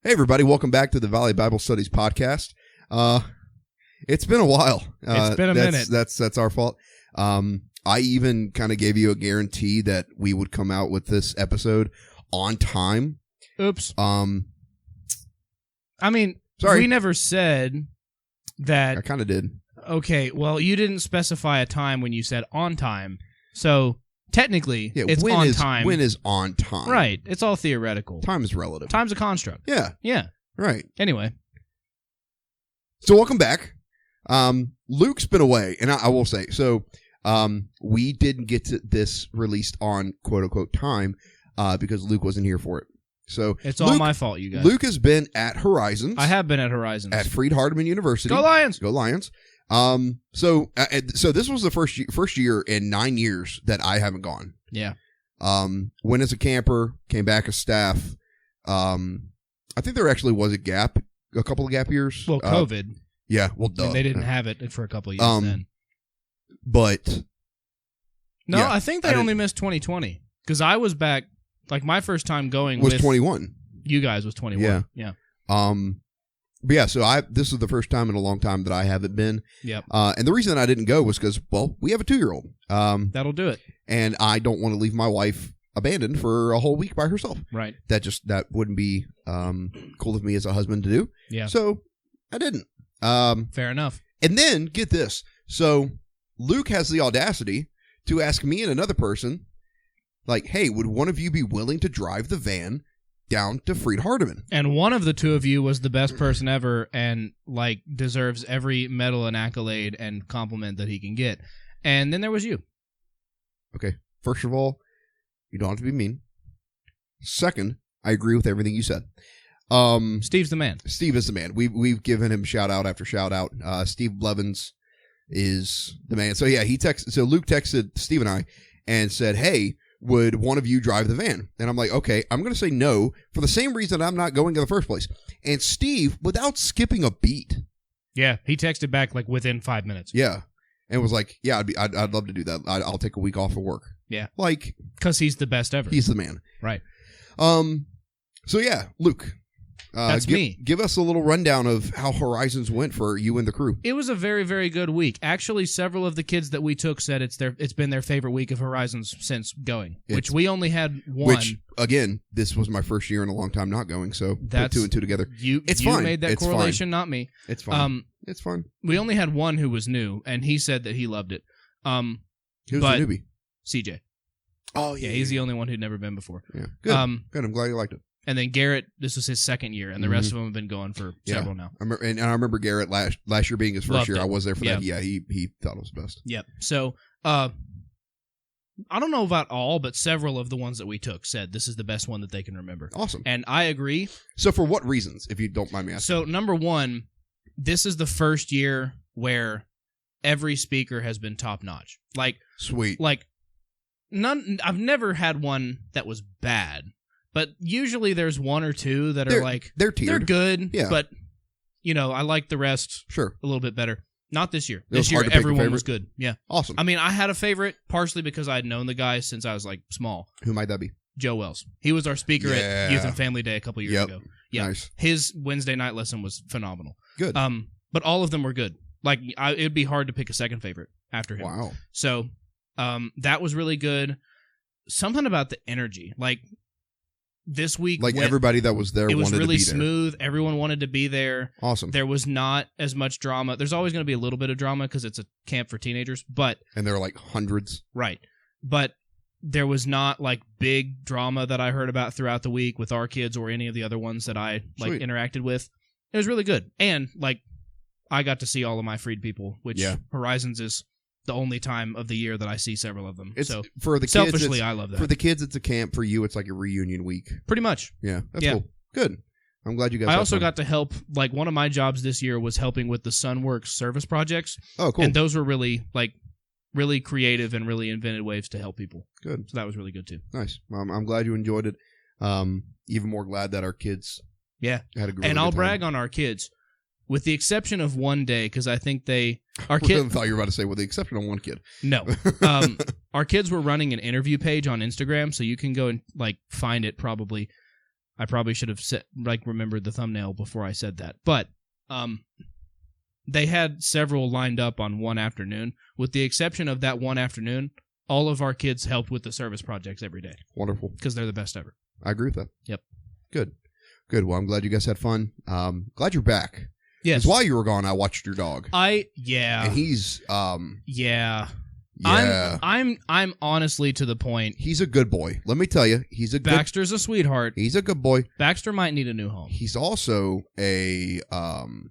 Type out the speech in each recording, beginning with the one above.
Hey, everybody. Welcome back to the Valley Bible Studies podcast. It's been a while. It's been a minute. That's our fault. I even kind of gave you a guarantee that we would come out with this episode on time. Oops. Sorry. We never said that. I kind of did. Okay, well, you didn't specify a time when you said on time. So, technically, it's on time. When is on time? Right. It's all theoretical. Time is relative. Time's a construct. Yeah. Yeah. Right. Anyway. So, welcome back. Luke's been away, and I will say, so we didn't get to this released on quote-unquote time because Luke wasn't here for it. So it's all my fault, you guys. Luke has been at Horizons. I have been at Horizons. At Freed-Hardeman University. Go Lions! Go Lions. So this was the first year in 9 years that I haven't gone. Yeah. Went as a camper, came back as staff. I think there actually was a couple of gap years. Well, COVID. Yeah, well, duh. And they didn't have it for a couple of years then. But no, yeah, I think they only missed 2020 because I was back. Like my first time going was with 21. You guys was 21. Yeah. But yeah, so this is the first time in a long time that I haven't been. Yep. And the reason that I didn't go was because, well, we have a 2-year-old. That'll do it. And I don't want to leave my wife abandoned for a whole week by herself. Right. That wouldn't be cool of me as a husband to do. Yeah. So I didn't. Fair enough. And then get this. So Luke has the audacity to ask me and another person, like, hey, would one of you be willing to drive the van down to Freed-Hardeman? And one of the two of you was the best person ever and, like, deserves every medal and accolade and compliment that he can get. And then there was you. Okay. First of all, you don't have to be mean. Second, I agree with everything you said. Steve's the man. Steve is the man. We've given him shout out after shout out. Steve Blevins is the man. So yeah, So Luke texted Steve and I and said, hey, would one of you drive the van? And I'm like, okay, I'm going to say no for the same reason I'm not going in the first place. And Steve, without skipping a beat. Yeah, he texted back like within 5 minutes. Yeah. And was like, yeah, I'd love to do that. I'll take a week off of work. Yeah. Like. Because he's the best ever. He's the man. Right. So yeah, Luke. That's me. Give us a little rundown of how Horizons went for you and the crew. It was a very, very good week. Actually, several of the kids that we took said it's been their favorite week of Horizons since going, which we only had one. Which, again, this was my first year in a long time not going, so put 2 and 2 together. It's fine. You made that correlation, not me. It's fine. It's fun. We only had one who was new, and he said that he loved it. Who's the newbie? CJ. Oh, yeah. He's the only one who'd never been before. Yeah. Good. Good. I'm glad you liked it. And then Garrett, this was his second year, and the rest of them have been going for several now. I remember Garrett last year being his first year. I was there for that. Yeah, he thought it was best. Yep. So, I don't know about all, but several of the ones that we took said this is the best one that they can remember. Awesome. And I agree. So for what reasons, if you don't mind me asking? So, number one, this is the first year where every speaker has been top-notch. Like, sweet. Like, I've never had one that was bad. But usually there's one or two that are they're tiered. They're good, yeah. But, I like the rest a little bit better. Not this year. This year, everyone was good. Yeah. Awesome. I mean, I had a favorite partially because I had known the guy since I was, like, small. Who might that be? Joe Wells. He was our speaker at Youth and Family Day a couple years ago. Yeah. Nice. His Wednesday night lesson was phenomenal. Good. But all of them were good. Like, it'd be hard to pick a second favorite after him. Wow. So, that was really good. Something about the energy. Like, this week, everybody that was there, it was really to be smooth. There. Everyone wanted to be there. Awesome. There was not as much drama. There's always going to be a little bit of drama because it's a camp for teenagers, and there are like hundreds, right? But there was not like big drama that I heard about throughout the week with our kids or any of the other ones that I interacted with. It was really good, and I got to see all of my freed people, which Horizons is the only time of the year that I see several of them. So for the selfishly, kids, I love that. For the kids, it's a camp. For you, it's like a reunion week. Pretty much. Yeah, that's cool. Good. I'm glad you guys. I also got to help. Like one of my jobs this year was helping with the Sunworks service projects. Oh, cool. And those were really really creative and really invented ways to help people. Good. So that was really good too. Nice. I'm glad you enjoyed it. Even more glad that our kids. Yeah. Had a great. And I'll time. brag on our kids. With the exception of one day, because I think I thought you were about to say, with the exception of one kid. No. Our kids were running an interview page on Instagram, so you can go and find it probably. I probably should have remembered the thumbnail before I said that. But they had several lined up on one afternoon. With the exception of that one afternoon, all of our kids helped with the service projects every day. Wonderful. Because they're the best ever. I agree with that. Yep. Good. Well, I'm glad you guys had fun. Glad you're back. Yes. Because while you were gone, I watched your dog. Yeah. And he's Yeah. Yeah. I'm honestly to the point. He's a good boy. Let me tell you, Baxter's a sweetheart. He's a good boy. Baxter might need a new home. He's also a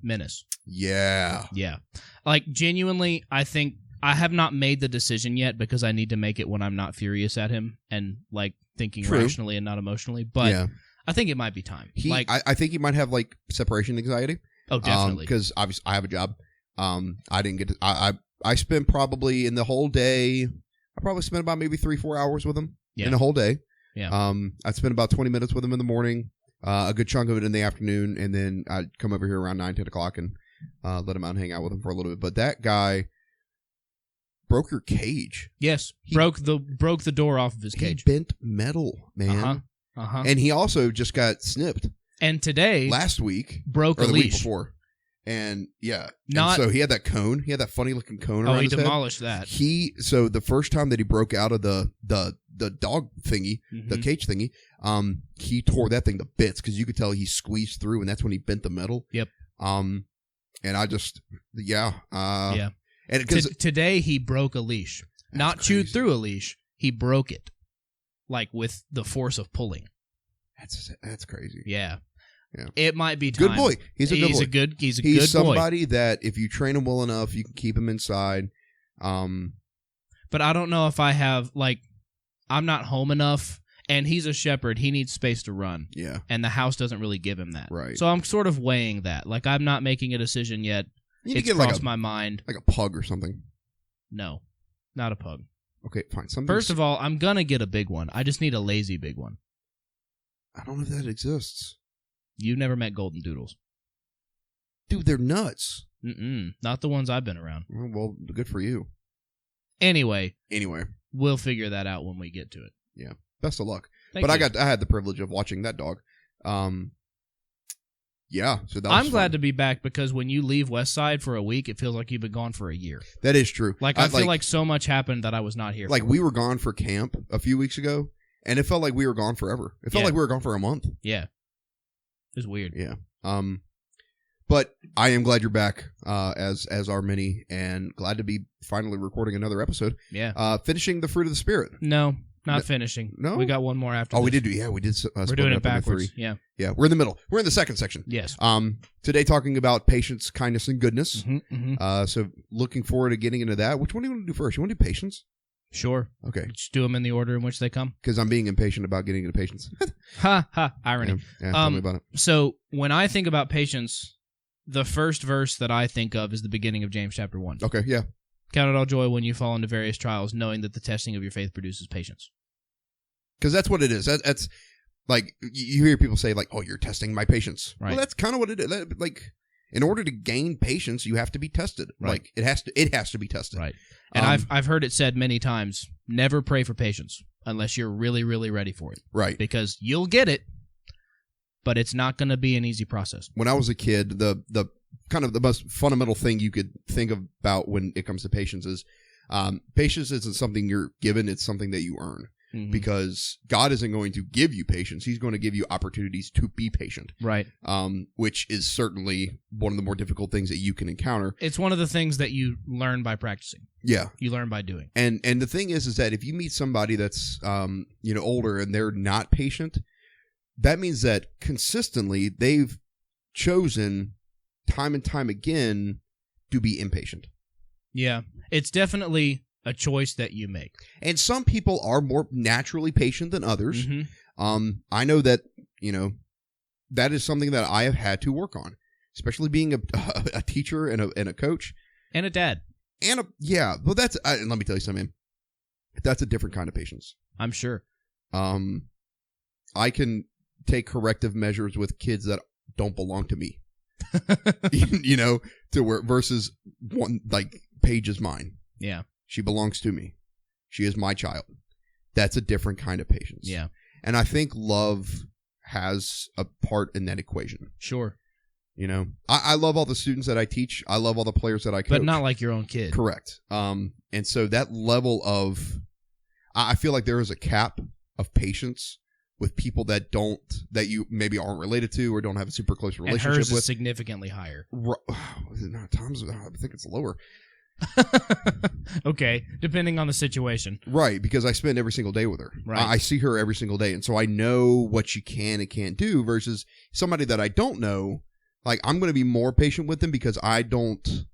menace. Yeah. Yeah. Like, genuinely, I think I have not made the decision yet because I need to make it when I'm not furious at him and like thinking rationally and not emotionally. But yeah. I think it might be time. I think he might have like separation anxiety. Oh, definitely. Because obviously I have a job. I didn't get to. I spent probably in the whole day. I probably spent about maybe 3-4 hours with him in the whole day. Yeah. I spent about 20 minutes with him in the morning, a good chunk of it in the afternoon, and then I'd come over here around 9-10 o'clock and let him out and hang out with him for a little bit. But that guy broke your cage. Yes, broke the door off of his cage. He bent metal, man. And he also just got snipped. And today, last week, broke or a the leash. week before. And so he had that cone. He had that funny looking cone around his head. Oh, he demolished that. So the first time that he broke out of the dog thingy, the cage thingy, he tore that thing to bits because you could tell he squeezed through, and that's when he bent the metal. Yep. And I just yeah. And today he broke a leash, not chewed through a leash. He broke it, like with the force of pulling. That's crazy. Yeah. Yeah. It might be time. Good boy. He's a good boy. He's a good boy. He's somebody that if you train him well enough, you can keep him inside. But I don't know if I have, like, I'm not home enough, and he's a shepherd. He needs space to run. Yeah. And the house doesn't really give him that. Right. So I'm sort of weighing that. Like, I'm not making a decision yet. It's crossed my mind. Like a pug or something. No. Not a pug. Okay, fine. First of all, I'm going to get a big one. I just need a lazy big one. I don't know if that exists. You've never met golden doodles. Dude, they're nuts. Not the ones I've been around. Well, good for you. Anyway. We'll figure that out when we get to it. Yeah. Best of luck. Thank you. I had the privilege of watching that dog. Yeah. So that was I'm glad to be back because when you leave Westside for a week, it feels like you've been gone for a year. That is true. Like I feel like so much happened that I was not here. Like we were gone for camp a few weeks ago, and it felt like we were gone forever. It felt like we were gone for a month. Yeah. It was weird. Yeah. But I am glad you're back, as are many, and glad to be finally recording another episode. Yeah. Finishing the fruit of the spirit. No, not finishing. No, we got one more after. We did. Yeah, we did. We're doing it backwards. Yeah. Yeah. We're in the middle. We're in the second section. Yes. Today talking about patience, kindness, and goodness. Mm-hmm. So looking forward to getting into that. Which one do you want to do first? You want to do patience? Sure. Okay. Just do them in the order in which they come. Because I'm being impatient about getting into patience. Ha. Irony. Yeah, tell me about it. So when I think about patience, the first verse that I think of is the beginning of James chapter 1. Okay, yeah. Count it all joy when you fall into various trials, knowing that the testing of your faith produces patience. Because that's what it is. That's like, you hear people say, like, oh, you're testing my patience. Right. Well, that's kind of what it is. Like, in order to gain patience, you have to be tested. Right. Like, it has to be tested. Right. And I've heard it said many times, never pray for patience unless you're really, really ready for it. Right. Because you'll get it, but it's not going to be an easy process. When I was a kid, the kind of the most fundamental thing you could think about when it comes to patience is patience isn't something you're given, it's something that you earn. Mm-hmm. Because God isn't going to give you patience. He's going to give you opportunities to be patient. Right. Which is certainly one of the more difficult things that you can encounter. It's one of the things that you learn by practicing. Yeah. You learn by doing. And the thing is that if you meet somebody that's older and they're not patient, that means that consistently they've chosen time and time again to be impatient. Yeah. It's definitely a choice that you make. And some people are more naturally patient than others. Mm-hmm. I know that, that is something that I have had to work on, especially being a teacher and a coach. And a dad. But that's, and let me tell you something, that's a different kind of patience. I'm sure. I can take corrective measures with kids that don't belong to me, to where versus one, like Paige is mine. Yeah. She belongs to me. She is my child. That's a different kind of patience. Yeah. And I think love has a part in that equation. Sure. You know, I love all the students that I teach. I love all the players that I coach. But not like your own kid. Correct. And so that level of, I feel like there is a cap of patience with people that you maybe aren't related to or don't have a super close relationship and hers with. Is significantly higher. Tom's, I think it's lower. Okay, depending on the situation. Right, because I spend every single day with her. Right. I see her every single day, and so I know what she can and can't do versus somebody that I don't know. Like, I'm going to be more patient with them because I don't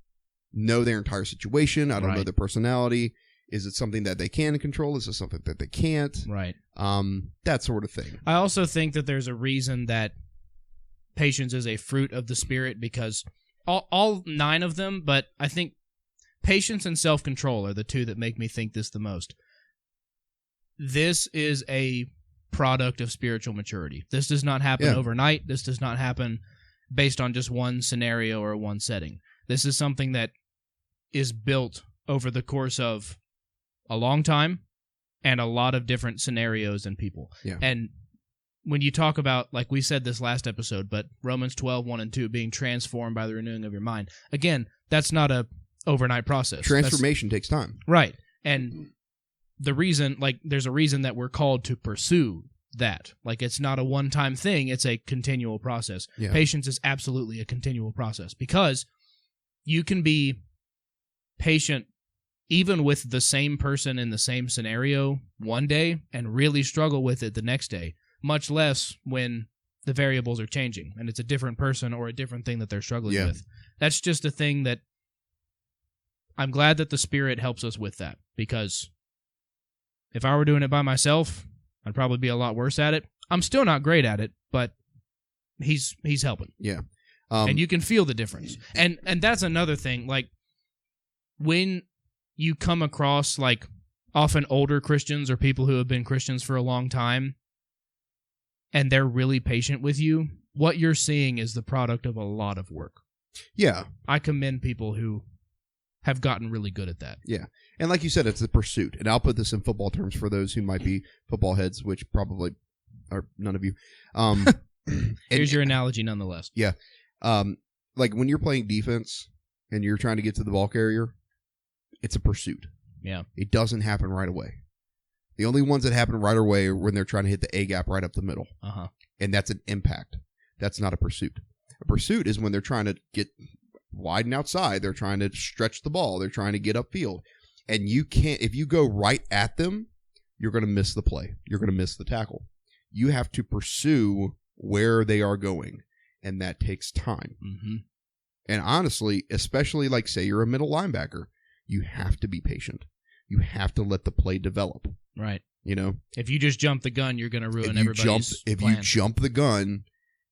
know their entire situation. I don't know their personality. Is it something that they can control? Is it something that they can't? Right. That sort of thing. I also think that there's a reason that patience is a fruit of the Spirit because all 9 of them, but I think patience and self-control are the 2 that make me think this the most. This is a product of spiritual maturity. This does not happen overnight. This does not happen based on just one scenario or one setting. This is something that is built over the course of a long time and a lot of different scenarios and people. Yeah. And when you talk about, like we said this last episode, but Romans 12, 1 and 2, being transformed by the renewing of your mind, again, that's not a overnight process. Transformation takes time. Right. And the reason, like, there's a reason that we're called to pursue that. Like, it's not a one-time thing, it's a continual process. Yeah. Patience is absolutely a continual process because you can be patient even with the same person in the same scenario one day and really struggle with it the next day, much less when the variables are changing and it's a different person or a different thing that they're struggling with. That's just a thing that I'm glad that the Spirit helps us with that, because if I were doing it by myself, I'd probably be a lot worse at it. I'm still not great at it, but he's helping. Yeah. And you can feel the difference. And that's another thing. Like, when you come across, like, often older Christians or people who have been Christians for a long time, and they're really patient with you, what you're seeing is the product of a lot of work. Yeah. I commend people who have gotten really good at that. Yeah. And like you said, it's a pursuit. And I'll put this in football terms for those who might be football heads, which probably are none of you. Here's your analogy nonetheless. Yeah. Like when you're playing defense and you're trying to get to the ball carrier, it's a pursuit. Yeah. It doesn't happen right away. The only ones that happen right away are when they're trying to hit the A gap right up the middle. Uh-huh. And that's an impact. That's not a pursuit. A pursuit is when they're trying to get widen outside. They're trying to stretch the ball. They're trying to get upfield. And you can't, if you go right at them, you're going to miss the play. You're going to miss the tackle. You have to pursue where they are going. And that takes time. Mm-hmm. And honestly, especially like say you're a middle linebacker, you have to be patient. You have to let the play develop. Right. You know? If you just jump the gun, you're going to ruin everybody's If plan. you jump the gun,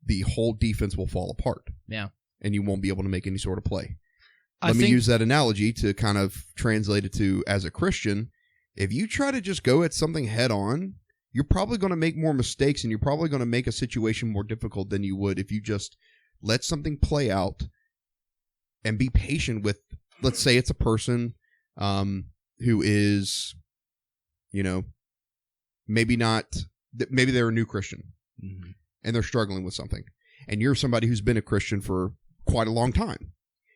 the whole defense will fall apart. Yeah. And you won't be able to make any sort of play. Let me use that analogy to kind of translate it to, as a Christian, if you try to just go at something head on, you're probably going to make more mistakes and you're probably going to make a situation more difficult than you would if you just let something play out and be patient with, let's say it's a person who is, you know, maybe they're a new Christian mm-hmm. and they're struggling with something. And you're somebody who's been a Christian for quite a long time.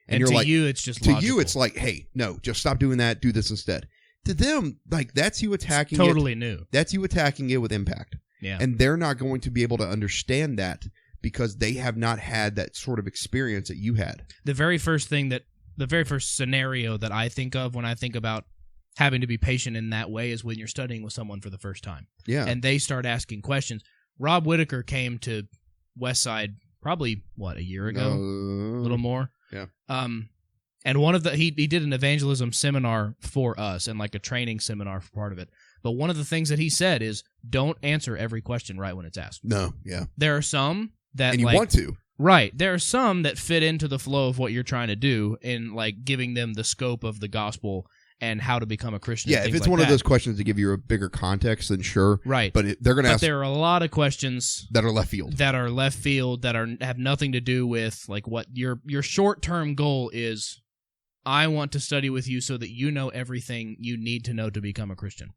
And you're to like, you, it's just logical. To you, it's like, hey, no, just stop doing that. Do this instead. To them, like, that's you attacking it's totally new. That's you attacking it with impact. Yeah. And they're not going to be able to understand that because they have not had that sort of experience that you had. The very first scenario that I think of when I think about having to be patient in that way is when you're studying with someone for the first time. Yeah. And they start asking questions. Rob Whitaker came to Westside probably, a year ago? A little more? Yeah. And one of he did an evangelism seminar for us and like a training seminar for part of it. But one of the things that he said is don't answer every question right when it's asked. No, yeah. There are some that and you want to. Right. There are some that fit into the flow of what you're trying to do in like giving them the scope of the gospel and how to become a Christian. Yeah, if it's one of those questions to give you a bigger context, then sure. Right. But they're going to ask. But there are a lot of questions that are left field. That have nothing to do with like what your short-term goal is. I want to study with you so that you know everything you need to know to become a Christian.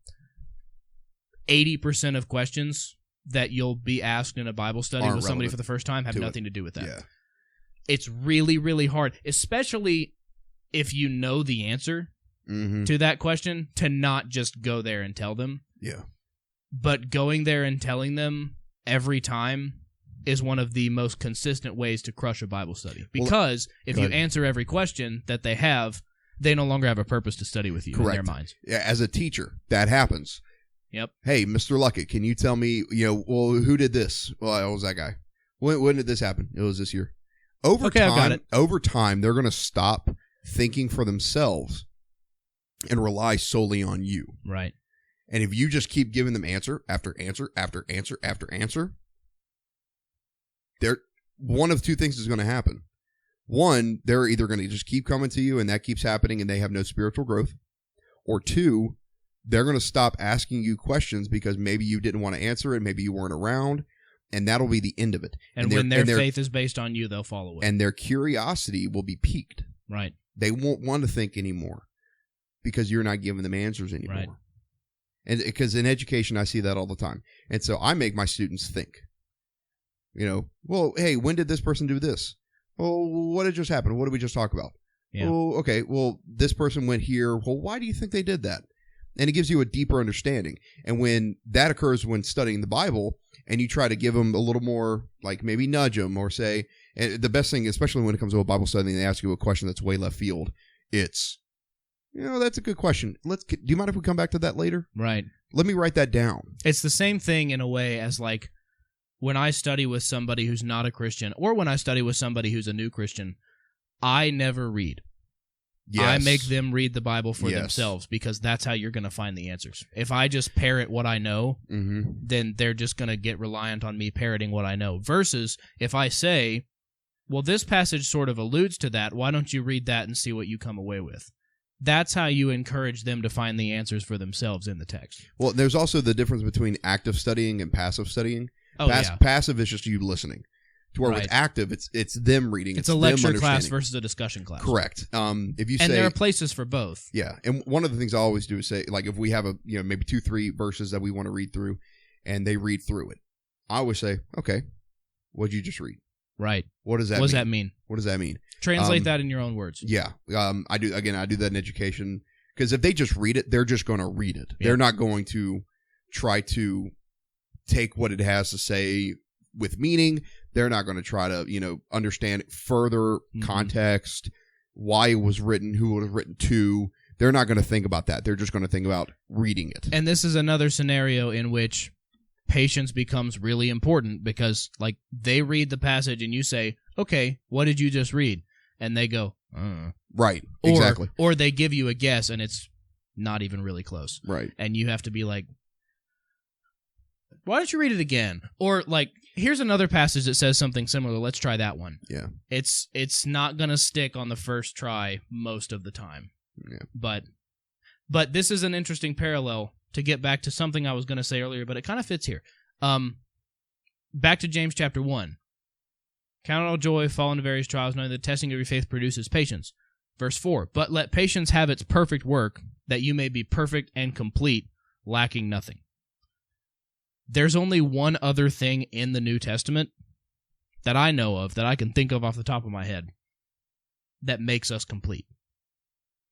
80% of questions that you'll be asked in a Bible study with somebody for the first time have nothing to do with that. Yeah. It's really, really hard, especially if you know the answer to that question, to not just go there and tell them. Yeah. But going there and telling them every time is one of the most consistent ways to crush a Bible study. Because if you answer every question that they have, they no longer have a purpose to study with you in their minds. Yeah, as a teacher, that happens. Yep. Hey, Mr. Luckett, can you tell me, who did this? Well, it was that guy. When did this happen? It was this year. Over time, they're going to stop thinking for themselves and rely solely on you. Right. And if you just keep giving them answer after answer after answer after answer, one of two things is going to happen. One, they're either going to just keep coming to you and that keeps happening and they have no spiritual growth. Or two, they're going to stop asking you questions because maybe you didn't want to answer it, maybe you weren't around, and that'll be the end of it. And when their faith is based on you, they'll follow it. And their curiosity will be piqued. Right. They won't want to think anymore because you're not giving them answers anymore. Right. And because in education, I see that all the time. And so I make my students think. Well, hey, when did this person do this? Oh, what had just happened? What did we just talk about? Yeah. Oh, okay. Well, this person went here. Well, why do you think they did that? And it gives you a deeper understanding. And when that occurs when studying the Bible, and you try to give them a little more, like maybe nudge them or say, and the best thing, especially when it comes to a Bible study, and they ask you a question that's way left field, it's, that's a good question. Do you mind if we come back to that later? Right. Let me write that down. It's the same thing in a way as like when I study with somebody who's not a Christian, or when I study with somebody who's a new Christian, I never read. Yes. I make them read the Bible for themselves because that's how you're going to find the answers. If I just parrot what I know, then they're just going to get reliant on me parroting what I know. Versus if I say, well, this passage sort of alludes to that, why don't you read that and see what you come away with? That's how you encourage them to find the answers for themselves in the text. Well, there's also the difference between active studying and passive studying. Oh, Passive is just you listening. To where with active, it's them reading. It's a lecture class versus a discussion class. Correct. If you say, and there are places for both. Yeah, and one of the things I always do is say, like, if we have maybe 2-3 verses that we want to read through, and they read through it, I always say, okay, what'd you just read? Right. What does that mean? What does that mean? Translate that in your own words. Yeah. I do that in education because if they just read it, they're just going to read it. Yeah. They're not going to try to take what it has to say with meaning. They're not going to try to, understand further context, why it was written, who it was written to. They're not going to think about that. They're just going to think about reading it. And this is another scenario in which patience becomes really important because, like, they read the passage and you say, okay, what did you just read? And they go, Right, exactly. Or they give you a guess and it's not even really close. Right. And you have to be like, why don't you read it again? Or, like, here's another passage that says something similar. Let's try that one. Yeah. It's not going to stick on the first try most of the time. Yeah. But this is an interesting parallel to get back to something I was going to say earlier, but it kind of fits here. Back to James chapter 1. Count it all joy, fall into various trials, knowing that the testing of your faith produces patience. Verse 4, but let patience have its perfect work, that you may be perfect and complete, lacking nothing. There's only one other thing in the New Testament that I know of, that I can think of off the top of my head, that makes us complete.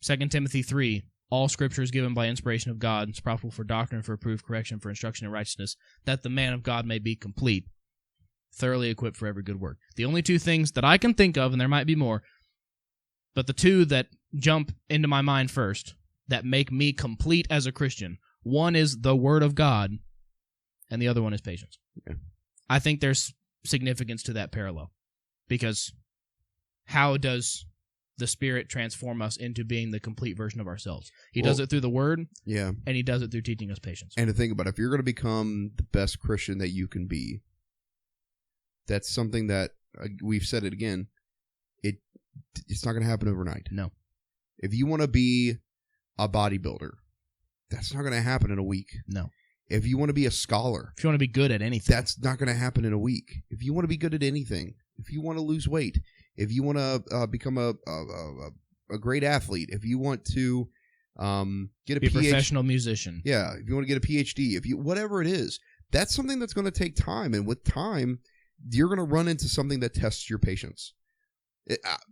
2 Timothy 3, all Scripture is given by inspiration of God, and is profitable for doctrine, for reproof, correction, for instruction in righteousness, that the man of God may be complete, thoroughly equipped for every good work. The only two things that I can think of, and there might be more, but the two that jump into my mind first, that make me complete as a Christian, one is the Word of God, and the other one is patience. Okay. I think there's significance to that parallel, because how does the Spirit transform us into being the complete version of ourselves? He does it through the Word, and He does it through teaching us patience. And to think about it, if you're going to become the best Christian that you can be, that's something that, we've said it again, it's not going to happen overnight. No. If you want to be a bodybuilder, that's not going to happen in a week. No. If you want to be a scholar, if you want to be good at anything, that's not going to happen in a week. If you want to be good at anything, if you want to lose weight, if you want to become a great athlete, if you want to get a professional musician, if you want to get a PhD, whatever it is, that's something that's going to take time. And with time, you're going to run into something that tests your patience.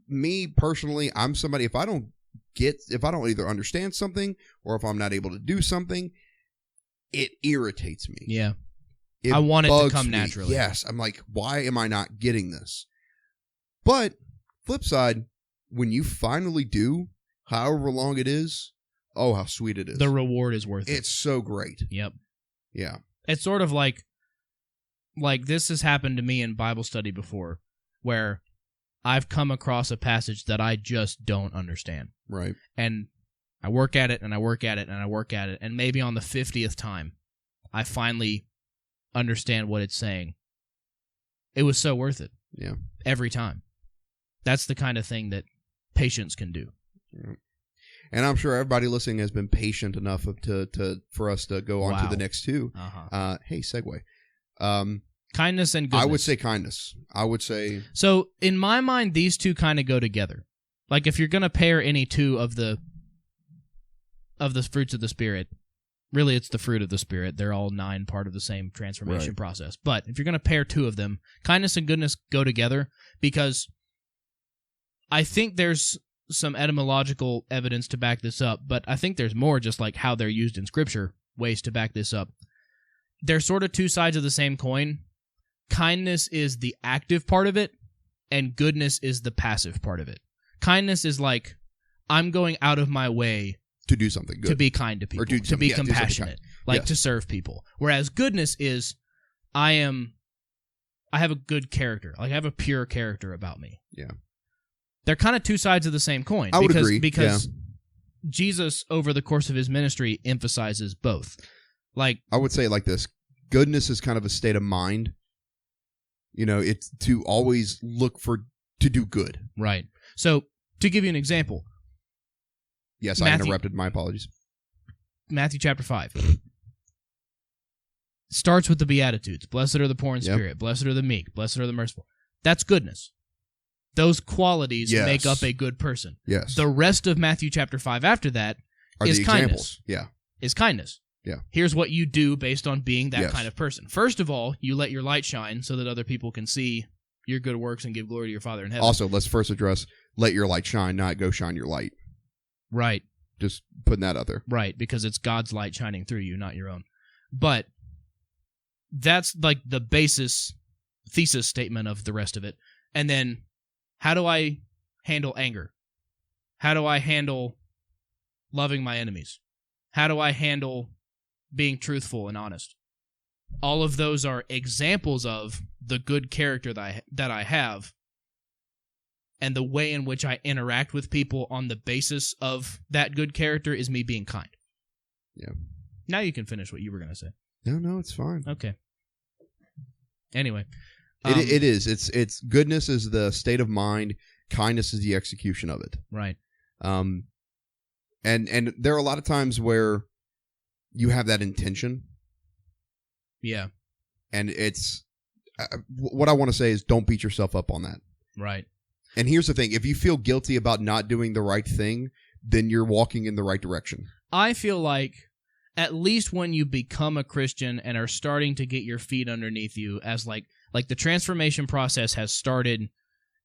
Me personally, I'm somebody, if I don't either understand something or if I'm not able to do something, it irritates me. Yeah. I want it to come naturally. Yes. I'm like, why am I not getting this? But flip side, when you finally do, however long it is, oh, how sweet it is. The reward is worth it. It's so great. Yep. Yeah. It's sort of like this has happened to me in Bible study before, where I've come across a passage that I just don't understand. Right. And I work at it, and I work at it, and I work at it, and maybe on the 50th time, I finally understand what it's saying. It was so worth it. Yeah. Every time. That's the kind of thing that patience can do. Yeah. And I'm sure everybody listening has been patient enough for us to go on to the next two. Uh-huh. Hey, segue. Kindness and goodness. I would say kindness. I would say... So, in my mind, these two kind of go together. Like, if you're going to pair any two of the fruits of the Spirit, really it's the fruit of the Spirit. They're all 9 part of the same transformation process. But if you're going to pair 2 of them, kindness and goodness go together, because I think there's some etymological evidence to back this up, but I think there's more just like how they're used in Scripture, ways to back this up. They're sort of 2 sides of the same coin. Kindness is the active part of it, and goodness is the passive part of it. Kindness is like, I'm going out of my way to do something good. To be kind to people. Or to be compassionate. Like, to serve people. Whereas goodness is, I have a good character. Like, I have a pure character about me. Yeah. They're kind of 2 sides of the same coin. I would agree. Because Jesus, over the course of his ministry, emphasizes both. Like, I would say it like this. Goodness is kind of a state of mind. You know, it's to always look to do good. Right. So, to give you an example. Yes, I interrupted. My apologies. Matthew chapter 5. Starts with the Beatitudes. Blessed are the poor in spirit. Blessed are the meek. Blessed are the merciful. That's goodness. Those qualities make up a good person. Yes. The rest of Matthew chapter 5 after that is kindness. Yeah. Is kindness. Yeah. Here's what you do based on being that kind of person. First of all, you let your light shine so that other people can see your good works and give glory to your Father in heaven. Also, let's first address let your light shine, not go shine your light. Right. Just putting that out there. Right, because it's God's light shining through you, not your own. But that's like the thesis statement of the rest of it. And then, how do I handle anger? How do I handle loving my enemies? How do I handle being truthful and honest? All of those are examples of the good character that I have, and the way in which I interact with people on the basis of that good character is me being kind. Yeah. Now you can finish what you were going to say. No, it's fine. Okay. Anyway. It is. It's goodness is the state of mind. Kindness is the execution of it. Right. And there are a lot of times where you have that intention. Yeah. And it's what I want to say is don't beat yourself up on that. Right. And here's the thing. If you feel guilty about not doing the right thing, then you're walking in the right direction. I feel like at least when you become a Christian and are starting to get your feet underneath you as like the transformation process has started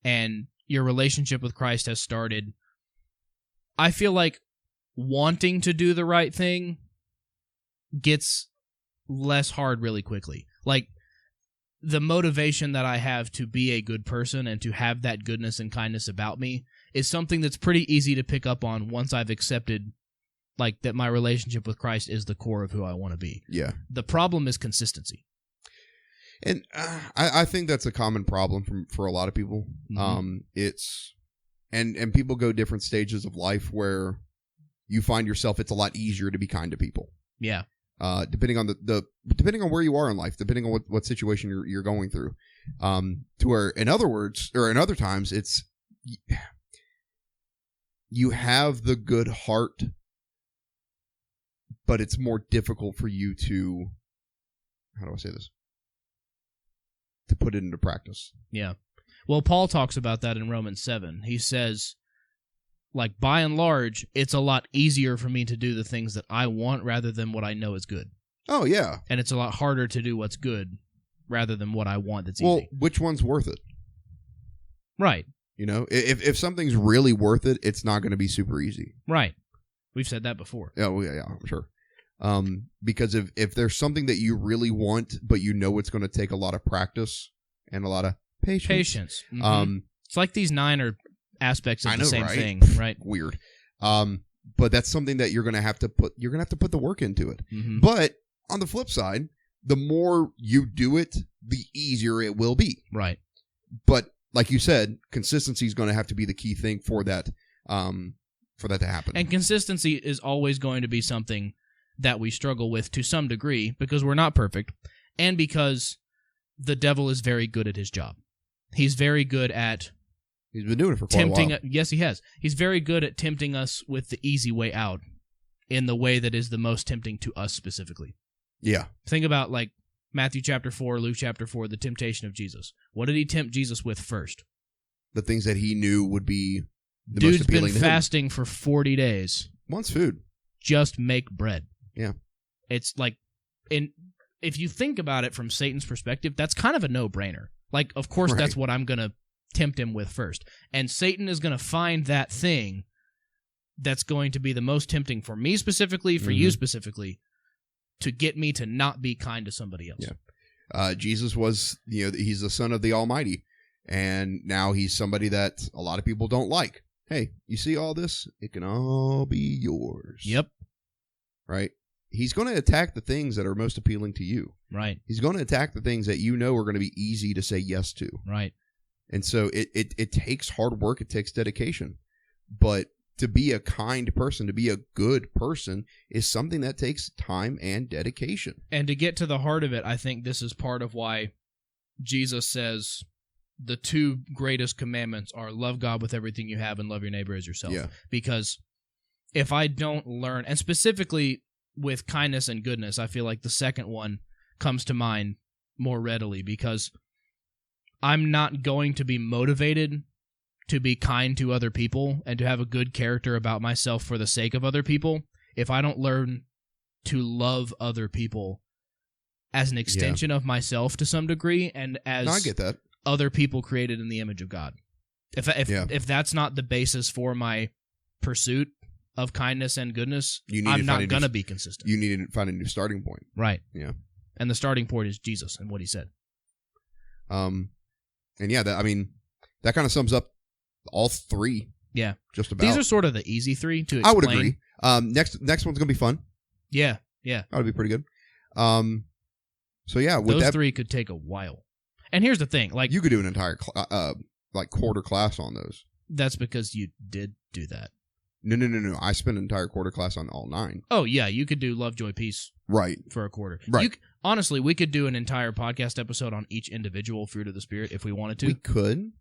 and your relationship with Christ has started, I feel like wanting to do the right thing gets less hard really quickly. Like, the motivation that I have to be a good person and to have that goodness and kindness about me is something that's pretty easy to pick up on once I've accepted, like, that my relationship with Christ is the core of who I want to be. Yeah. The problem is consistency. And I think that's a common problem for a lot of people. Mm-hmm. And people go different stages of life where you find yourself, it's a lot easier to be kind to people. Yeah. Depending on depending on where you are in life, depending on what situation you're going through, to where in other times it's you have the good heart, but it's more difficult for you to, how do I say this, to put it into practice. Yeah. Well, Paul talks about that in Romans 7. He says, like, by and large, it's a lot easier for me to do the things that I want rather than what I know is good. Oh, yeah. And it's a lot harder to do what's good rather than what I want that's Well, easy. which one's worth it? Right. You know, if something's really worth it, it's not going to be super easy. Right. We've said that before. Yeah, well, yeah, I'm sure. Because if there's something that you really want, but you know it's going to take a lot of practice and a lot of patience. Mm-hmm. It's like these 9 aspects of the same thing, right? Weird. But that's something that you're going to have to put the work into it. Mm-hmm. But on the flip side, the more you do it, the easier it will be. Right. But like you said, consistency is going to have to be the key thing for that to happen. And consistency is always going to be something that we struggle with to some degree because we're not perfect and because the devil is very good at his job. He's very good at He's been doing it for quite a while. Yes, he has. He's very good at tempting us with the easy way out in the way that is the most tempting to us specifically. Yeah. Think about like Matthew chapter 4, Luke chapter 4, the temptation of Jesus. What did he tempt Jesus with first? The things that he knew would be the Dude's most appealing been to him. fasting for 40 days. Wants food. Just make bread. Yeah. It's like, if you think about it from Satan's perspective, that's kind of a no-brainer. Like, of course, that's what I'm going to tempt him with first. And Satan is going to find that thing that's going to be the most tempting for me specifically, for you specifically, to get me to not be kind to somebody else. Yeah. Jesus was, he's the son of the Almighty. And now he's somebody that a lot of people don't like. Hey, you see all this? It can all be yours. Yep. Right? He's going to attack the things that are most appealing to you. Right. He's going to attack the things that you know are going to be easy to say yes to. Right. And so it takes hard work. It takes dedication. But to be a kind person, to be a good person, is something that takes time and dedication. And to get to the heart of it, I think this is part of why Jesus says the 2 greatest commandments are love God with everything you have and love your neighbor as yourself. Yeah. Because if I don't learn, and specifically with kindness and goodness, I feel like the second one comes to mind more readily because I'm not going to be motivated to be kind to other people and to have a good character about myself for the sake of other people if I don't learn to love other people as an extension of myself to some degree and as I get that. Other people created in the image of God. If that's not the basis for my pursuit of kindness and goodness, I'm not going to be consistent. You need to find a new starting point. Right. Yeah. And the starting point is Jesus and what he said. And yeah, that kind of sums up all 3. Yeah. Just about. These are sort of the easy 3 to explain. I would agree. Next one's going to be fun. Yeah. Yeah. That would be pretty good. So yeah, with those 3 could take a while. And here's the thing, like you could do an entire quarter class on those. That's because you did do that. No. I spent an entire quarter class on all 9. Oh yeah, you could do love, joy, peace. Right. For a quarter. Right. Honestly, we could do an entire podcast episode on each individual fruit of the Spirit if we wanted to. We could.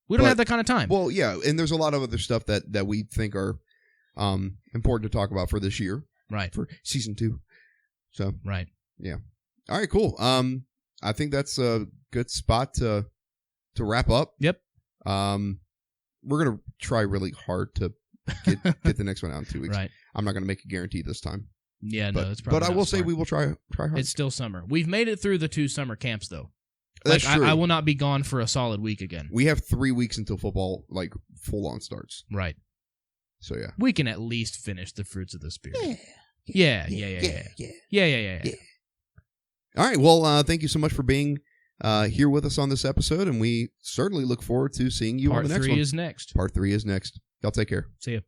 We don't have that kind of time. Well, yeah, and there's a lot of other stuff that we think are important to talk about for this year. Right. For season 2. So. Right. Yeah. All right, cool. I think that's a good spot to wrap up. Yep. We're gonna try really hard to get the next one out in 2 weeks. Right. I'm not gonna make a guarantee this time. Yeah, no, that's probably. But I will say we will try hard. It's still summer. We've made it through the 2 summer camps though. That's true. I will not be gone for a solid week again. We have 3 weeks until football full on starts. Right. So yeah, we can at least finish the fruits of the Spirit. Yeah. All right. Well, thank you so much for being here with us on this episode, and we certainly look forward to seeing you on the next one. Part 3 is next. Part 3 is next. Y'all take care. See ya.